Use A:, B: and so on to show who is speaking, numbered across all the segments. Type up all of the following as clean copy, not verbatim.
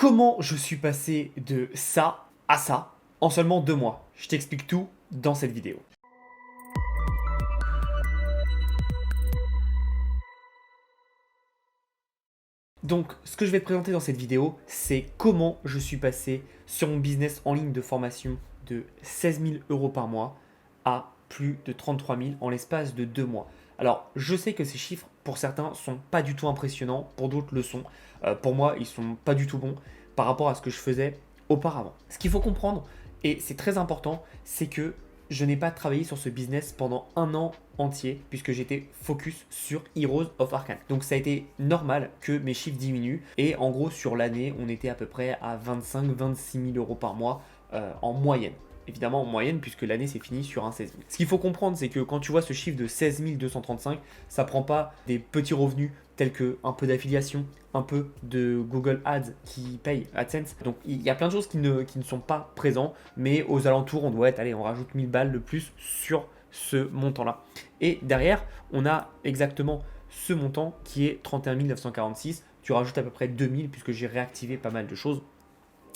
A: Comment je suis passé de ça à ça en seulement 2 mois? Je t'explique tout dans cette vidéo. Donc, ce que je vais te présenter dans cette vidéo, c'est comment je suis passé sur mon business en ligne de formation de 16 000 euros par mois à plus de 33 000 en l'espace de 2 mois. Alors, je sais que ces chiffres, pour certains, sont pas du tout impressionnants, pour d'autres le sont. Pour moi, ils sont pas du tout bons par rapport à ce que je faisais auparavant. Ce qu'il faut comprendre, et c'est très important, c'est que je n'ai pas travaillé sur ce business pendant un an entier puisque j'étais focus sur Heroes of Arcane. Donc ça a été normal que mes chiffres diminuent et en gros sur l'année on était à peu près à 25-26 000 euros par mois en moyenne. Évidemment en moyenne puisque l'année s'est finie sur un 16 000. Ce qu'il faut comprendre c'est que quand tu vois ce chiffre de 16 235, ça prend pas des petits revenus tels que un peu d'affiliation, un peu de Google Ads qui paye AdSense. Donc il y a plein de choses qui ne sont pas présents, mais aux alentours on doit être, allez on rajoute 1000 balles de plus sur ce montant-là. Et derrière, on a exactement ce montant qui est 31 946. Tu rajoutes à peu près 2000 puisque j'ai réactivé pas mal de choses.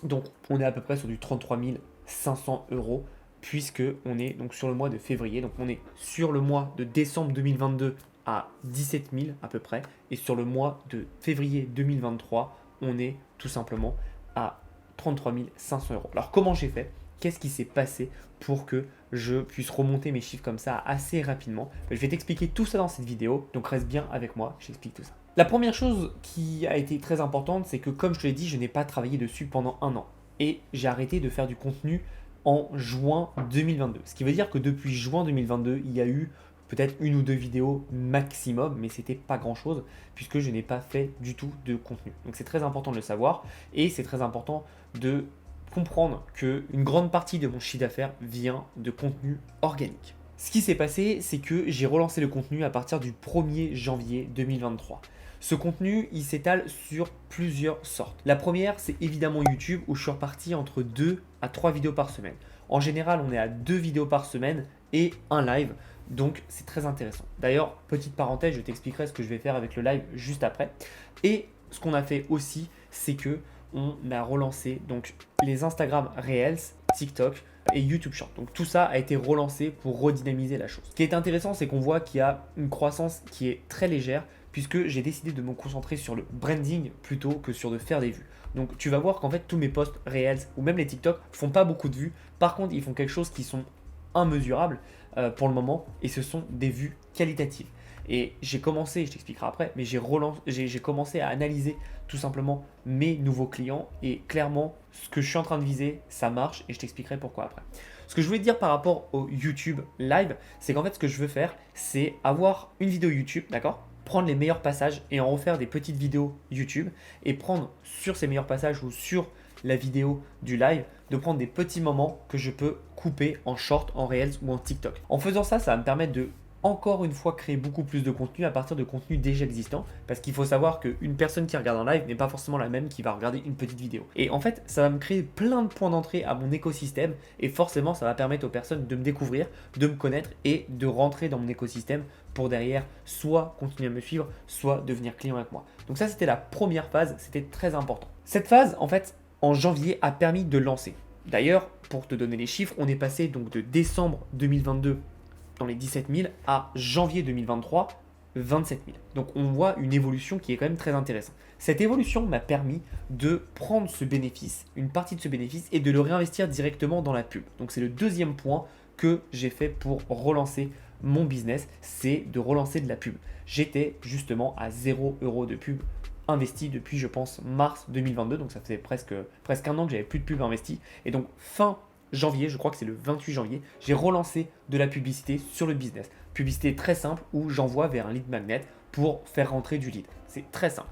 A: Donc on est à peu près sur du 33 500 euros puisque on est donc sur le mois de février. Donc on est sur le mois de décembre 2022 à 17 000 à peu près. Et sur le mois de février 2023, on est tout simplement à 33 500 euros. Alors comment j'ai fait? Qu'est-ce qui s'est passé pour que je puisse remonter mes chiffres comme ça assez rapidement? Je vais t'expliquer tout ça dans cette vidéo, donc reste bien avec moi, j'explique tout ça. La première chose qui a été très importante, c'est que comme je te l'ai dit, je n'ai pas travaillé dessus pendant un an. Et j'ai arrêté de faire du contenu en juin 2022. Ce qui veut dire que depuis juin 2022, il y a eu peut-être une ou deux vidéos maximum, mais c'était pas grand chose puisque je n'ai pas fait du tout de contenu. Donc c'est très important de le savoir et c'est très important de comprendre qu'une grande partie de mon chiffre d'affaires vient de contenu organique. Ce qui s'est passé, c'est que j'ai relancé le contenu à partir du 1er janvier 2023. Ce contenu, il s'étale sur plusieurs sortes. La première, c'est évidemment YouTube où je suis reparti entre 2 à 3 vidéos par semaine. En général, on est à 2 vidéos par semaine et un live. Donc, c'est très intéressant. D'ailleurs, petite parenthèse, je t'expliquerai ce que je vais faire avec le live juste après. Et ce qu'on a fait aussi, c'est que on a relancé donc les Instagram Reels, TikTok et YouTube Short. Donc tout ça a été relancé pour redynamiser la chose. Ce qui est intéressant, c'est qu'on voit qu'il y a une croissance qui est très légère puisque j'ai décidé de me concentrer sur le branding plutôt que sur de faire des vues. Donc tu vas voir qu'en fait tous mes posts Reels ou même les TikTok font pas beaucoup de vues. Par contre, ils font quelque chose qui sont immesurables pour le moment et ce sont des vues qualitatives. Et j'ai commencé, je t'expliquerai après, mais j'ai commencé à analyser tout simplement mes nouveaux clients et clairement, ce que je suis en train de viser, ça marche et je t'expliquerai pourquoi après. Ce que je voulais te dire par rapport au YouTube Live, c'est qu'en fait, ce que je veux faire, c'est avoir une vidéo YouTube, d'accord? Prendre les meilleurs passages et en refaire des petites vidéos YouTube et prendre sur ces meilleurs passages ou sur la vidéo du live, de prendre des petits moments que je peux couper en short, en Reels ou en TikTok. En faisant ça, ça va me permettre de encore une fois créer beaucoup plus de contenu à partir de contenu déjà existant parce qu'il faut savoir qu'une personne qui regarde en live n'est pas forcément la même qui va regarder une petite vidéo. Et en fait, ça va me créer plein de points d'entrée à mon écosystème et forcément, ça va permettre aux personnes de me découvrir, de me connaître et de rentrer dans mon écosystème pour derrière soit continuer à me suivre, soit devenir client avec moi. Donc ça, c'était la première phase, c'était très important. Cette phase, en fait, en janvier, a permis de lancer. D'ailleurs, pour te donner les chiffres, on est passé donc de décembre 2022 dans les 17 000 à janvier 2023, 27 000. Donc on voit une évolution qui est quand même très intéressante. Cette évolution m'a permis de prendre ce bénéfice, une partie de ce bénéfice, et de le réinvestir directement dans la pub. Donc c'est le deuxième point que j'ai fait pour relancer mon business, c'est de relancer de la pub. J'étais justement à 0 € de pub investi depuis, je pense, mars 2022. Donc ça faisait presque un an que j'avais plus de pub investi. Et donc fin janvier, je crois que c'est le 28 janvier, j'ai relancé de la publicité sur le business. Publicité très simple où j'envoie vers un lead magnet pour faire rentrer du lead. C'est très simple.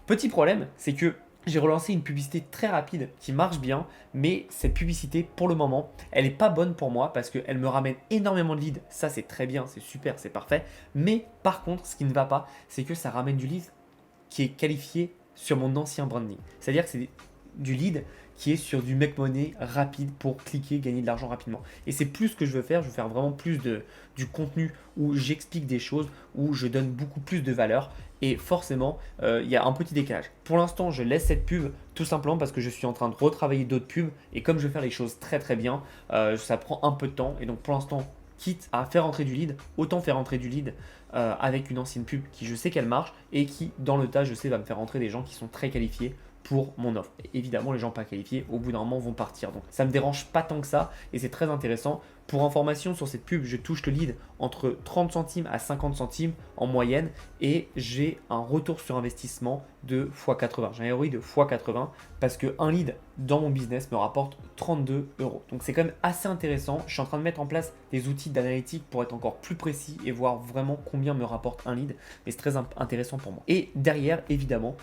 A: Petit problème, c'est que j'ai relancé une publicité très rapide qui marche bien, mais cette publicité, pour le moment, elle n'est pas bonne pour moi parce qu'elle me ramène énormément de leads. Ça, c'est très bien, c'est super, c'est parfait. Mais par contre, ce qui ne va pas, c'est que ça ramène du lead qui est qualifié sur mon ancien branding. C'est-à-dire que c'est du lead qui est sur du make money rapide pour cliquer, gagner de l'argent rapidement. Et c'est plus ce que je veux faire. Je veux faire vraiment plus du contenu où j'explique des choses, où je donne beaucoup plus de valeur. Et forcément, il y a un petit décalage. Pour l'instant, je laisse cette pub tout simplement parce que je suis en train de retravailler d'autres pubs et comme je veux faire les choses très très bien, ça prend un peu de temps et donc pour l'instant, quitte à faire entrer du lead, autant faire entrer du lead avec une ancienne pub qui je sais qu'elle marche et qui dans le tas je sais va me faire entrer des gens qui sont très qualifiés pour mon offre. Et évidemment, les gens pas qualifiés, au bout d'un moment, vont partir. Donc ça me dérange pas tant que ça et c'est très intéressant. Pour information, sur cette pub, je touche le lead entre 30 centimes à 50 centimes en moyenne et j'ai un retour sur investissement de x80. J'ai un ROI de x80 parce qu'un lead dans mon business me rapporte 32 euros. Donc c'est quand même assez intéressant. Je suis en train de mettre en place des outils d'analytique pour être encore plus précis et voir vraiment combien me rapporte un lead. Et c'est très intéressant pour moi. Et derrière, évidemment,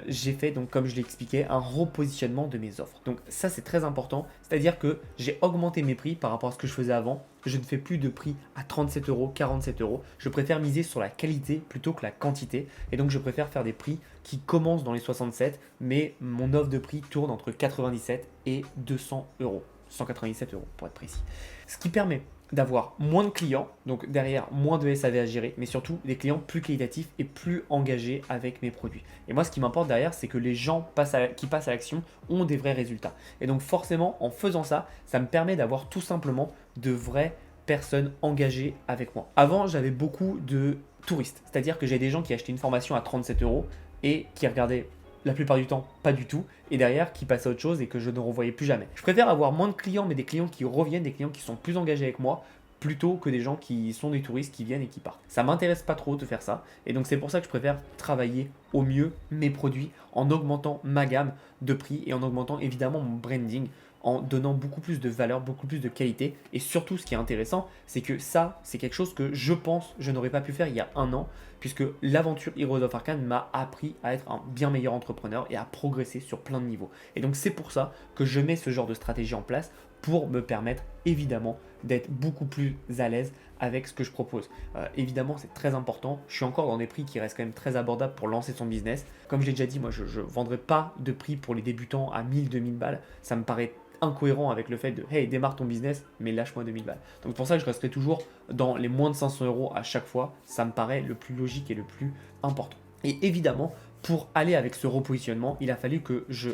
A: j'ai fait, donc comme je l'ai expliqué, un repositionnement de mes offres. Donc ça, c'est très important. C'est-à-dire que j'ai augmenté mes prix par rapport à ce que je faisais avant. Je ne fais plus de prix à 37 euros, 47 euros. Je préfère miser sur la qualité plutôt que la quantité. Et donc, je préfère faire des prix qui commencent dans les 67, mais mon offre de prix tourne entre 97 et 200 euros. 197 euros pour être précis. Ce qui permet d'avoir moins de clients, donc derrière moins de SAV à gérer, mais surtout des clients plus qualitatifs et plus engagés avec mes produits. Et moi, ce qui m'importe derrière, c'est que les gens qui passent à l'action ont des vrais résultats. Et donc forcément, en faisant ça, ça me permet d'avoir tout simplement de vraies personnes engagées avec moi. Avant, j'avais beaucoup de touristes, c'est-à-dire que j'avais des gens qui achetaient une formation à 37 euros et qui regardaient la plupart du temps pas du tout, et derrière qui passent à autre chose et que je ne revoyais plus jamais. Je préfère avoir moins de clients, mais des clients qui reviennent, des clients qui sont plus engagés avec moi, plutôt que des gens qui sont des touristes qui viennent et qui partent. Ça m'intéresse pas trop de faire ça, et donc c'est pour ça que je préfère travailler au mieux mes produits en augmentant ma gamme de prix et en augmentant évidemment mon branding, en donnant beaucoup plus de valeur, beaucoup plus de qualité. Et surtout, ce qui est intéressant, c'est que ça, c'est quelque chose que je pense je n'aurais pas pu faire il y a un an, puisque l'aventure Heroes of Arcane m'a appris à être un bien meilleur entrepreneur et à progresser sur plein de niveaux. Et donc c'est pour ça que je mets ce genre de stratégie en place pour me permettre évidemment d'être beaucoup plus à l'aise avec ce que je propose. Évidemment, c'est très important. Je suis encore dans des prix qui restent quand même très abordables pour lancer son business. Comme je l'ai déjà dit, moi, je ne vendrai pas de prix pour les débutants à 1000-2000 balles. Ça me paraît incohérent avec le fait de hey, démarre ton business, mais lâche-moi 2000 balles. Donc, pour ça, je resterai toujours dans les moins de 500 euros à chaque fois. Ça me paraît le plus logique et le plus important. Et évidemment, pour aller avec ce repositionnement, il a fallu que je,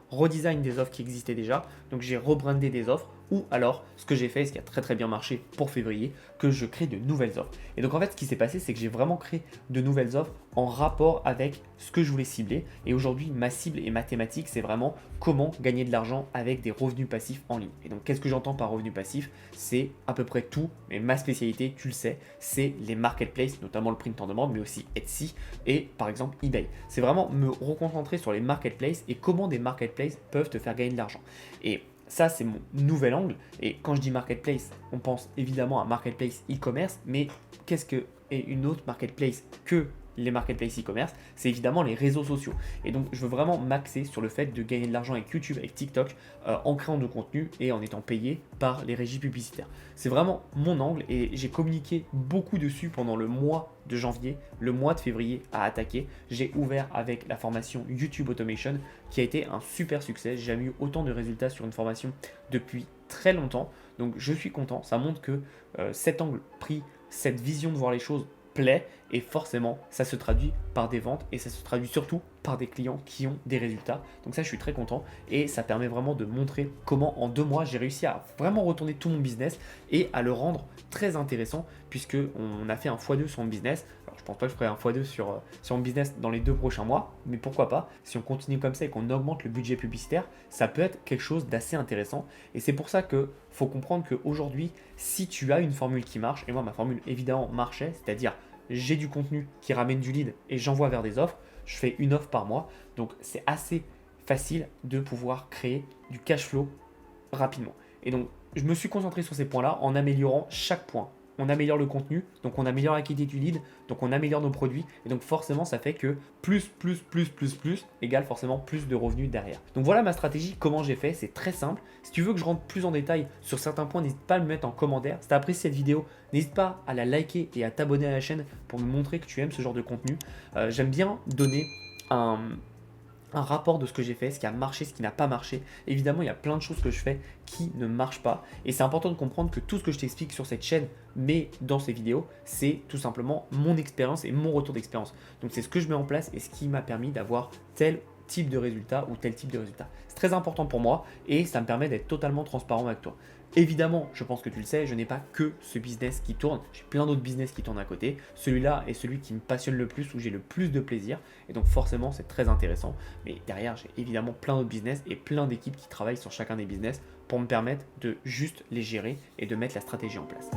A: redesign des offres qui existaient déjà. Donc, j'ai rebrandé des offres. Ou alors, ce que j'ai fait, ce qui a très très bien marché pour février, que je crée de nouvelles offres. Et donc en fait, ce qui s'est passé, c'est que j'ai vraiment créé de nouvelles offres en rapport avec ce que je voulais cibler. Et aujourd'hui, ma cible et mathématique, c'est vraiment comment gagner de l'argent avec des revenus passifs en ligne. Et donc, qu'est-ce que j'entends par revenus passifs? C'est à peu près tout, mais ma spécialité, tu le sais, c'est les marketplaces, notamment le print en demande, mais aussi Etsy et par exemple eBay. C'est vraiment me reconcentrer sur les marketplaces et comment des marketplaces peuvent te faire gagner de l'argent. Et ça, c'est mon nouvel angle. Et quand je dis marketplace, on pense évidemment à marketplace e-commerce. Mais qu'est-ce que est une autre marketplace que les marketplaces e-commerce? C'est évidemment les réseaux sociaux. Et donc, je veux vraiment m'axer sur le fait de gagner de l'argent avec YouTube, avec TikTok, en créant de contenu et en étant payé par les régies publicitaires. C'est vraiment mon angle et j'ai communiqué beaucoup dessus pendant le mois de janvier, le mois de février à attaquer. J'ai ouvert avec la formation YouTube Automation qui a été un super succès. J'ai jamais eu autant de résultats sur une formation depuis très longtemps. Donc, je suis content. Ça montre que cet angle pris, cette vision de voir les choses plaît et forcément ça se traduit par des ventes et ça se traduit surtout par des clients qui ont des résultats. Donc ça, je suis très content et ça permet vraiment de montrer comment en 2 mois j'ai réussi à vraiment retourner tout mon business et à le rendre très intéressant puisque on a fait un x2 sur mon business. Alors je pense pas que je ferai un x2 sur mon business dans les 2 prochains mois, mais pourquoi pas, si on continue comme ça et qu'on augmente le budget publicitaire, ça peut être quelque chose d'assez intéressant. Et c'est pour ça que faut comprendre qu'aujourd'hui, si tu as une formule qui marche, et moi ma formule évidemment marchait, c'est-à-dire j'ai du contenu qui ramène du lead et j'envoie vers des offres, je fais une offre par mois, donc c'est assez facile de pouvoir créer du cash flow rapidement. Et donc je me suis concentré sur ces points-là en améliorant chaque point. On améliore le contenu, donc on améliore la qualité du lead, donc on améliore nos produits, et donc forcément ça fait que plus égale forcément plus de revenus derrière. Donc voilà ma stratégie, comment j'ai fait, c'est très simple. Si tu veux que je rentre plus en détail sur certains points, n'hésite pas à me mettre en commentaire. Si tu as apprécié cette vidéo, n'hésite pas à la liker et à t'abonner à la chaîne pour me montrer que tu aimes ce genre de contenu. J'aime bien donner un rapport de ce que j'ai fait, ce qui a marché, ce qui n'a pas marché. Évidemment, il y a plein de choses que je fais qui ne marchent pas. Et c'est important de comprendre que tout ce que je t'explique sur cette chaîne, mais dans ces vidéos, c'est tout simplement mon expérience et mon retour d'expérience. Donc c'est ce que je mets en place et ce qui m'a permis d'avoir tel type de résultat ou tel type de résultat. C'est très important pour moi et ça me permet d'être totalement transparent avec toi. Évidemment, je pense que tu le sais, je n'ai pas que ce business qui tourne, j'ai plein d'autres business qui tournent à côté. Celui-là est celui qui me passionne le plus, où j'ai le plus de plaisir, et donc forcément c'est très intéressant. Mais derrière, j'ai évidemment plein d'autres business et plein d'équipes qui travaillent sur chacun des business pour me permettre de juste les gérer et de mettre la stratégie en place.